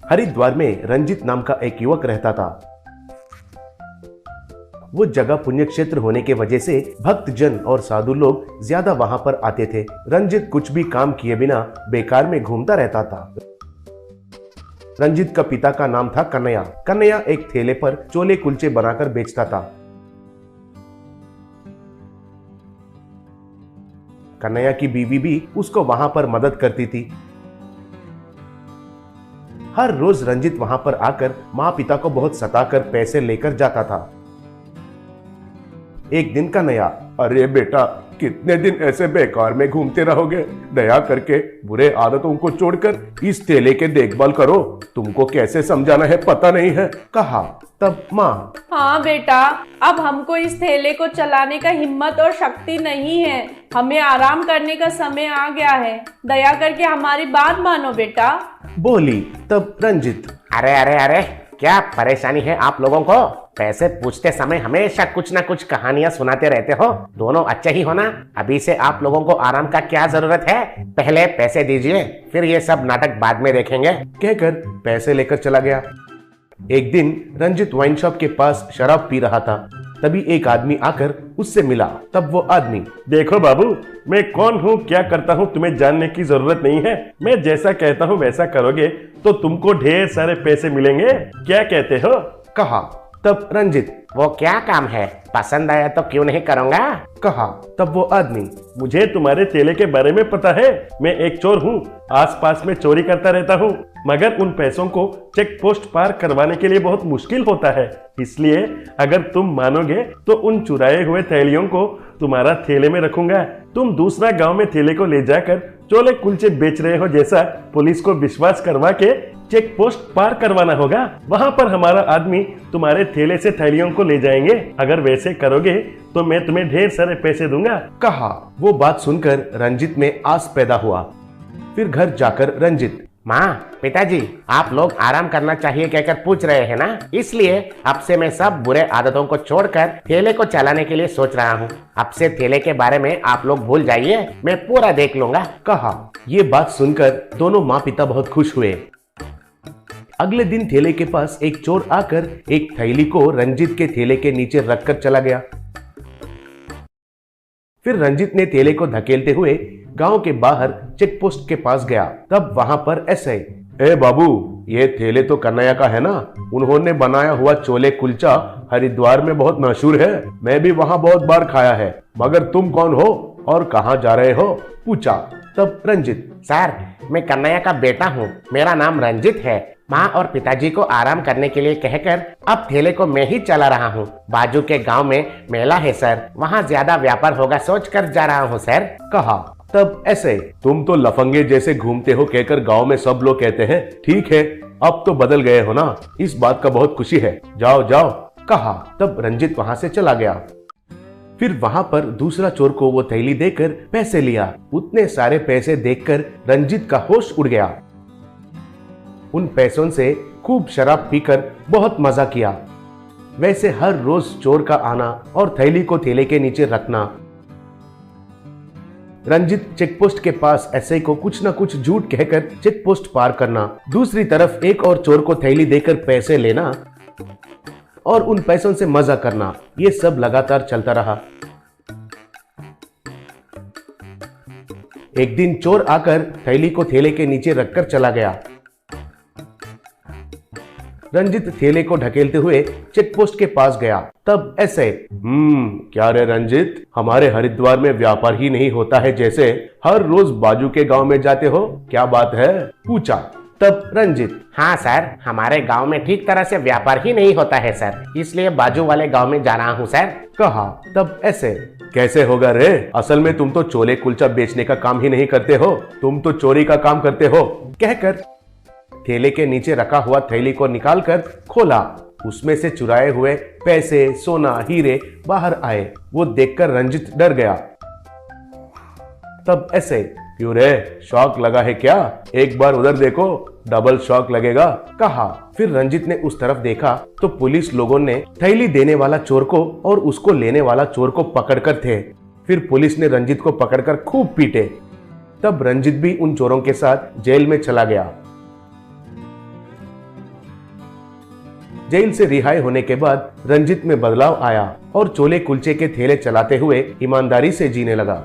हरिद्वार में रंजित नाम का एक युवक रहता था। वो जगह पुण्य क्षेत्र होने के वजह से भक्त जन और साधु लोग ज्यादा वहां पर आते थे। रंजित कुछ भी काम किए बिना बेकार में घूमता रहता था। रंजित का पिता का नाम था कन्हैया। कन्हैया एक ठेले पर छोले कुलचे बनाकर बेचता था। कन्हैया की बीवी भी उसको वहां पर मदद करती थी। हर रोज रंजित वहां पर आकर माँ पिता को बहुत सताकर पैसे लेकर जाता था। एक दिन कन्हैया, अरे बेटा, कितने दिन ऐसे बेकार में घूमते रहोगे? दया करके बुरे आदतों को छोड़कर इस ठेले के देखभाल करो। तुमको कैसे समझाना है पता नहीं है, कहा। तब माँ, हाँ बेटा, अब हमको इस ठेले को चलाने का हिम्मत और शक्ति नहीं है। हमें आराम करने का समय आ गया है। दया करके हमारी बात मानो बेटा, बोली। तब रंजित, अरे अरे अरे, क्या परेशानी है आप लोगों को? पैसे पूछते समय हमेशा कुछ ना कुछ कहानियां सुनाते रहते हो। दोनों अच्छे ही हो ना? अभी से आप लोगों को आराम का क्या जरूरत है? पहले पैसे दीजिए, फिर ये सब नाटक बाद में देखेंगे, कहकर पैसे लेकर चला गया। एक दिन रंजित वाइन शॉप के पास शराब पी रहा था। तभी एक आदमी आकर उससे मिला। तब वो आदमी, देखो बाबू, मैं कौन हूँ, क्या करता हूँ, तुम्हें जानने की जरूरत नहीं है। मैं जैसा कहता हूँ वैसा करोगे तो तुमको ढेर सारे पैसे मिलेंगे। क्या कहते हो? कहा। तब रंजित, वो क्या काम है? पसंद आया तो क्यों नहीं करूँगा, कहा। तब वो आदमी, मुझे तुम्हारे ठेले के बारे में पता है। मैं एक चोर हूँ, आसपास में चोरी करता रहता हूँ, मगर उन पैसों को चेक पोस्ट पार करवाने के लिए बहुत मुश्किल होता है। इसलिए अगर तुम मानोगे तो उन चुराए हुए थैलियों को तुम्हारा ठेले में रखूंगा। तुम दूसरा गांव में ठेले को ले जाकर छोले कुलचे बेच रहे हो जैसा पुलिस को विश्वास करवा के चेक पोस्ट पार करवाना होगा। वहां पर हमारा आदमी तुम्हारे ठेले से थैलियों को ले जाएंगे। अगर वैसे करोगे तो मैं तुम्हें ढेर सारे पैसे दूंगा, कहा। वो बात सुनकर रंजित में आस पैदा हुआ। फिर घर जाकर रंजित, माँ, पिताजी, आप लोग आराम करना चाहिए कहकर पूछ रहे हैं ना, इसलिए अब से मैं सब बुरे आदतों को छोड़कर ठेले को चलाने के लिए सोच रहा हूँ। अब से ठेले के बारे में आप लोग भूल जाइए, मैं पूरा देख लूंगा, कहा। ये बात सुनकर दोनों माँ पिता बहुत खुश हुए। अगले दिन ठेले के पास एक चोर आकर एक थैली को रंजित के ठेले के नीचे रखकर चला गया। फिर रंजित ने ठेले को धकेलते हुए गांव के बाहर चेक पोस्ट के पास गया। तब वहां पर एसआई, ए बाबू, ये ठेले तो कन्हैया का है ना? उन्होंने बनाया हुआ छोले कुलचा हरिद्वार में बहुत मशहूर है। मैं भी वहां बहुत बार खाया है। मगर तुम कौन हो और कहां जा रहे हो, पूछा। तब रंजित, सर, मैं कन्हैया का बेटा हूँ, मेरा नाम रंजित है। माँ और पिताजी को आराम करने के लिए कहकर अब ठेले को मैं ही चला रहा हूँ। बाजू के गांव में मेला है सर, वहाँ ज्यादा व्यापार होगा सोचकर जा रहा हूँ सर, कहा। तब ऐसे, तुम तो लफंगे जैसे घूमते हो कहकर गांव में सब लोग कहते हैं। ठीक है, अब तो बदल गए हो ना, इस बात का बहुत खुशी है। जाओ जाओ, कहा। तब रंजित वहां से चला गया। फिर वहां पर दूसरा चोर को वो थैली देकर पैसे लिया। उतने सारे पैसे देखकर रंजित का होश उड़ गया। उन पैसों से खूब शराब पीकर बहुत मजा किया। वैसे हर रोज चोर का आना और थैली को ठेले के नीचे रखना। रंजित चेकपोस्ट के पास एसआई को कुछ न कुछ झूठ कहकर चेकपोस्ट पार करना। दूसरी तरफ एक और चोर को थैली देकर पैसे लेना और उन पैसों से मजा करना। ये सब लगातार चलता रहा। एक दिन चोर आकर थैली को ठेले के नीचे रखकर चला गया। रंजित ठेले को ढकेलते हुए चेकपोस्ट के पास गया। तब ऐसे, क्या रे रंजित, हमारे हरिद्वार में व्यापार ही नहीं होता है जैसे हर रोज बाजू के गांव में जाते हो, क्या बात है, पूछा। तब रंजित, हाँ सर, हमारे गांव में ठीक तरह से व्यापार ही नहीं होता है सर, इसलिए बाजू वाले गांव में जा रहा हूँ सर, कहा। तब ऐसे, कैसे होगा रे, असल में तुम तो छोले कुलचा बेचने का काम ही नहीं करते हो, तुम तो चोरी का काम करते हो, कहकर ठेले के नीचे रखा हुआ थैली को निकालकर खोला। उसमें से चुराए हुए पैसे, सोना, हीरे बाहर आए। वो देखकर रंजित डर गया। तब ऐसे, क्यों रे, शौक लगा है क्या? एक बार उधर देखो, डबल शौक लगेगा, कहा। फिर रंजित ने उस तरफ देखा तो पुलिस लोगों ने थैली देने वाला चोर को और उसको लेने वाला चोर को पकड़कर थे। फिर पुलिस ने रंजित को पकड़कर खूब पीटे। तब रंजित भी उन चोरों के साथ जेल में चला गया। जेल से रिहाई होने के बाद रंजित में बदलाव आया और छोले कुलचे के ठेले चलाते हुए ईमानदारी से जीने लगा।